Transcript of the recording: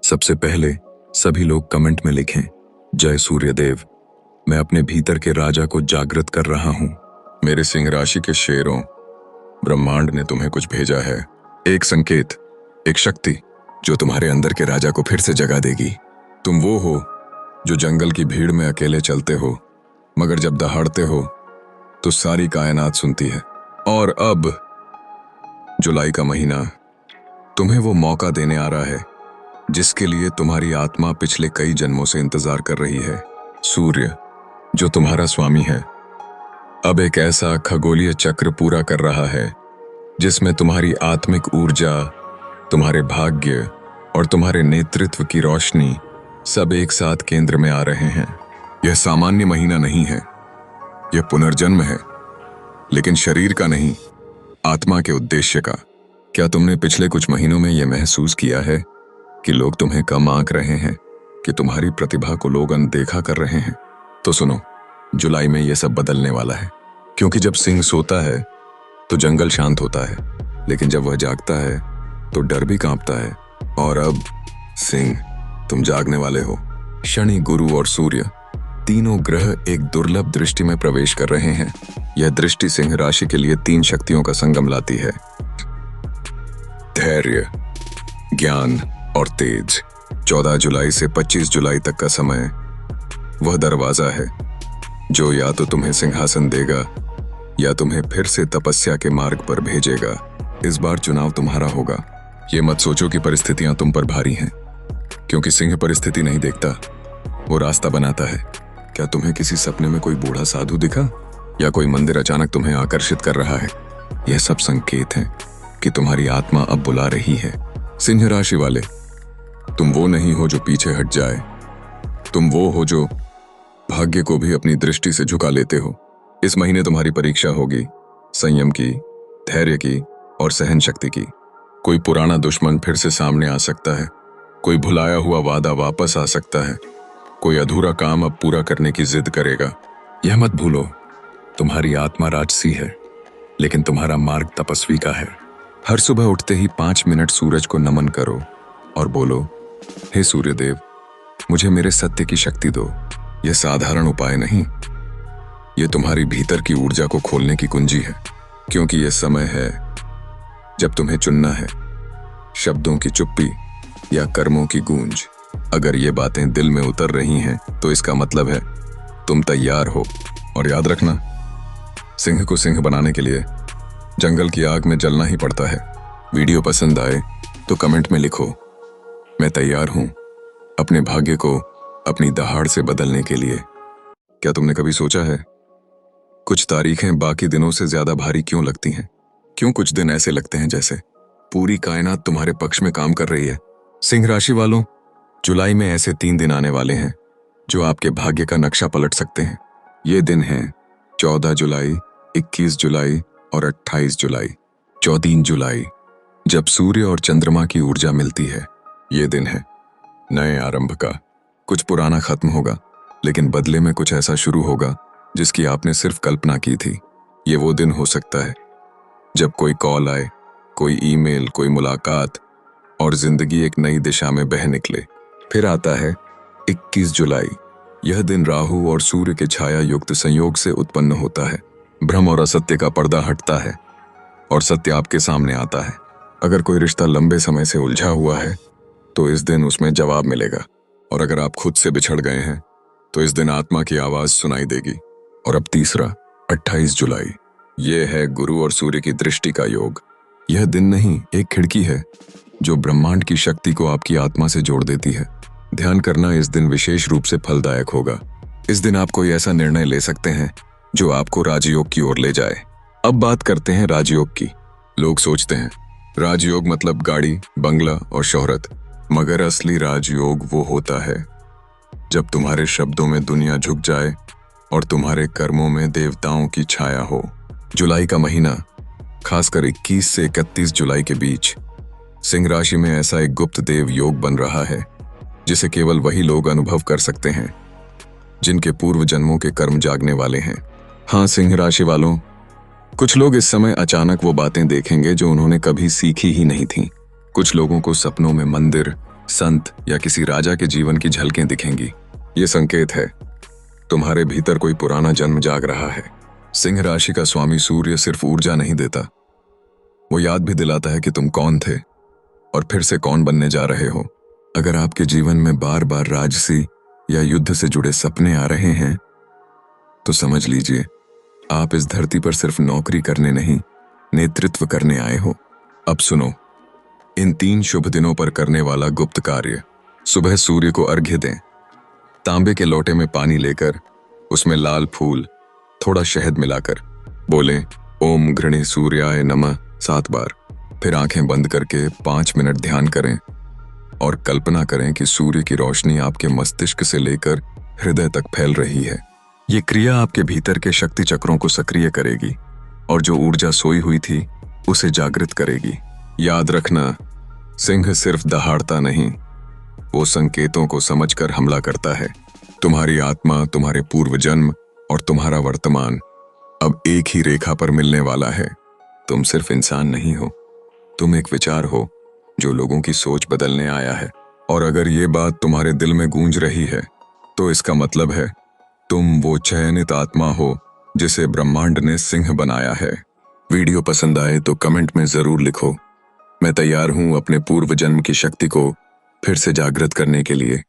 सबसे पहले सभी लोग कमेंट में लिखें, जय सूर्यदेव। मैं अपने भीतर के राजा को जागृत कर रहा हूं। मेरे सिंह राशि के शेरों, ब्रह्मांड ने तुम्हें कुछ भेजा है। एक संकेत, एक शक्ति जो तुम्हारे अंदर के राजा को फिर से जगा देगी। तुम वो हो जो जंगल की भीड़ में अकेले चलते हो, मगर जब दहाड़ते हो तो सारी कायनात सुनती है। और अब जुलाई का महीना तुम्हें वो मौका देने आ रहा है जिसके लिए तुम्हारी आत्मा पिछले कई जन्मों से इंतजार कर रही है। सूर्य, जो तुम्हारा स्वामी है, अब एक ऐसा खगोलीय चक्र पूरा कर रहा है जिसमें तुम्हारी आत्मिक ऊर्जा, तुम्हारे भाग्य और तुम्हारे नेतृत्व की रोशनी सब एक साथ केंद्र में आ रहे हैं। यह सामान्य महीना नहीं है, यह पुनर्जन्म है, लेकिन शरीर का नहीं, आत्मा के उद्देश्य का। क्या तुमने पिछले कुछ महीनों में यह महसूस किया है कि लोग तुम्हें कम आंक रहे हैं, कि तुम्हारी प्रतिभा को लोग अनदेखा कर रहे हैं? तो सुनो, जुलाई में यह सब बदलने वाला है। क्योंकि जब सिंह सोता है तो जंगल शांत होता है, लेकिन जब वह जागता है तो डर भी कांपता है। और अब सिंह, तुम जागने वाले हो। शनि, गुरु और सूर्य तीनों ग्रह एक दुर्लभ दृष्टि में प्रवेश कर रहे हैं। यह दृष्टि सिंह राशि के लिए 3 शक्तियों का संगम लाती है: धैर्य, ज्ञान और तेज। 14 जुलाई से 25 जुलाई तक का समय वह दरवाजा है जो या तो तुम्हें सिंहासन देगा या तुम्हें फिर से तपस्या के मार्ग पर भेजेगा। इस बार चुनाव तुम्हारा होगा। ये मत सोचो कि परिस्थितियां तुम पर भारी हैं, क्योंकि सिंह परिस्थिति नहीं देखता, वो रास्ता बनाता है। क्या तुम्हें किसी सपने में कोई बूढ़ा साधु दिखा, या कोई मंदिर अचानक तुम्हें आकर्षित कर रहा है? यह सब संकेत हैं कि तुम्हारी आत्मा अब बुला रही है। सिंह राशि वाले, तुम वो नहीं हो जो पीछे हट जाए। तुम वो हो जो भाग्य को भी अपनी दृष्टि से झुका लेते हो। इस महीने तुम्हारी परीक्षा होगी, संयम की, धैर्य की और सहन शक्ति की। कोई पुराना दुश्मन फिर से सामने आ सकता है, कोई भुलाया हुआ वादा वापस आ सकता है, कोई अधूरा काम अब पूरा करने की जिद करेगा। यह मत भूलो, तुम्हारी आत्मा राजसी है, लेकिन तुम्हारा मार्ग तपस्वी का है। हर सुबह उठते ही 5 मिनट सूरज को नमन करो और बोलो, हे सूर्यदेव, मुझे मेरे सत्य की शक्ति दो। यह साधारण उपाय नहीं, यह तुम्हारी भीतर की ऊर्जा को खोलने की कुंजी है। क्योंकि यह समय है जब तुम्हें चुनना है, शब्दों की चुप्पी या कर्मों की गूंज। अगर ये बातें दिल में उतर रही हैं तो इसका मतलब है तुम तैयार हो। और याद रखना, सिंह को सिंह बनाने के लिए जंगल की आग में जलना ही पड़ता है। वीडियो पसंद आए तो कमेंट में लिखो, मैं तैयार हूं अपने भाग्य को अपनी दहाड़ से बदलने के लिए। क्या तुमने कभी सोचा है, कुछ तारीखें बाकी दिनों से ज्यादा भारी क्यों लगती हैं? क्यों कुछ दिन ऐसे लगते हैं जैसे पूरी कायनात तुम्हारे पक्ष में काम कर रही है? सिंह राशि वालों, जुलाई में ऐसे 3 दिन आने वाले हैं जो आपके भाग्य का नक्शा पलट सकते हैं। ये दिन हैं 14 जुलाई, 21 जुलाई और 28 जुलाई। 14 जुलाई, जब सूर्य और चंद्रमा की ऊर्जा मिलती है। ये दिन है नए आरंभ का। कुछ पुराना खत्म होगा, लेकिन बदले में कुछ ऐसा शुरू होगा जिसकी आपने सिर्फ कल्पना की थी। ये वो दिन हो सकता है जब कोई कॉल आए, कोई ईमेल, कोई मुलाकात और जिंदगी एक नई दिशा में बह निकले। फिर आता है 21 जुलाई। यह दिन राहु और सूर्य के छाया युक्त संयोग से उत्पन्न होता है। भ्रम और असत्य का पर्दा हटता है और सत्य आपके सामने आता है। अगर कोई रिश्ता लंबे समय से उलझा हुआ है तो इस दिन उसमें जवाब मिलेगा। और अगर आप खुद से बिछड़ गए हैं तो इस दिन आत्मा की आवाज सुनाई देगी। और अब तीसरा, 28 जुलाई। यह है गुरु और सूर्य की दृष्टि का योग। यह दिन नहीं, एक खिड़की है जो ब्रह्मांड की शक्ति को आपकी आत्मा से जोड़ देती है। ध्यान करना, इस दिन विशेष रूप से फलदायक होगा। इस दिन आप कोई ऐसा निर्णय ले सकते हैं जो आपको राजयोग की ओर ले जाए। अब बात करते हैं राजयोग की। लोग सोचते हैं राजयोग मतलब गाड़ी, बंगला और शोहरत, मगर असली राजयोग वो होता है जब तुम्हारे शब्दों में दुनिया झुक जाए और तुम्हारे कर्मों में देवताओं की छाया हो। जुलाई का महीना, खासकर 21 से 31 जुलाई के बीच, सिंह राशि में ऐसा एक गुप्त देव योग बन रहा है जिसे केवल वही लोग अनुभव कर सकते हैं जिनके पूर्व जन्मों के कर्म जागने वाले हैं। हाँ सिंह राशि वालों, कुछ लोग इस समय अचानक वो बातें देखेंगे जो उन्होंने कभी सीखी ही नहीं थी। कुछ लोगों को सपनों में मंदिर, संत या किसी राजा के जीवन की झलकें दिखेंगी। ये संकेत है तुम्हारे भीतर कोई पुराना जन्म जाग रहा है। सिंह राशि का स्वामी सूर्य सिर्फ ऊर्जा नहीं देता, वो याद भी दिलाता है कि तुम कौन थे और फिर से कौन बनने जा रहे हो। अगर आपके जीवन में बार बार राजसी या युद्ध से जुड़े सपने आ रहे हैं तो समझ लीजिए आप इस धरती पर सिर्फ नौकरी करने नहीं, नेतृत्व करने आए हो। अब सुनो, इन 3 शुभ दिनों पर करने वाला गुप्त कार्य। सुबह सूर्य को अर्घ्य दें। तांबे के लोटे में पानी लेकर उसमें लाल फूल, थोड़ा शहद मिलाकर बोलें ओम घृणे सूर्याय नमः 7 बार। फिर आंखें बंद करके 5 मिनट ध्यान करें और कल्पना करें कि सूर्य की रोशनी आपके मस्तिष्क से लेकर हृदय तक फैल रही है। ये क्रिया आपके भीतर के शक्ति चक्रों को सक्रिय करेगी और जो ऊर्जा सोई हुई थी उसे जागृत करेगी। याद रखना, सिंह सिर्फ दहाड़ता नहीं, वो संकेतों को समझकर हमला करता है। तुम्हारी आत्मा, तुम्हारे पूर्व जन्म और तुम्हारा वर्तमान अब एक ही रेखा पर मिलने वाला है। तुम सिर्फ इंसान नहीं हो, तुम एक विचार हो जो लोगों की सोच बदलने आया है। और अगर ये बात तुम्हारे दिल में गूंज रही है तो इसका मतलब है तुम वो चयनित आत्मा हो जिसे ब्रह्मांड ने सिंह बनाया है। वीडियो पसंद आए तो कमेंट में जरूर लिखो, मैं तैयार हूं अपने पूर्व जन्म की शक्ति को फिर से जागृत करने के लिए।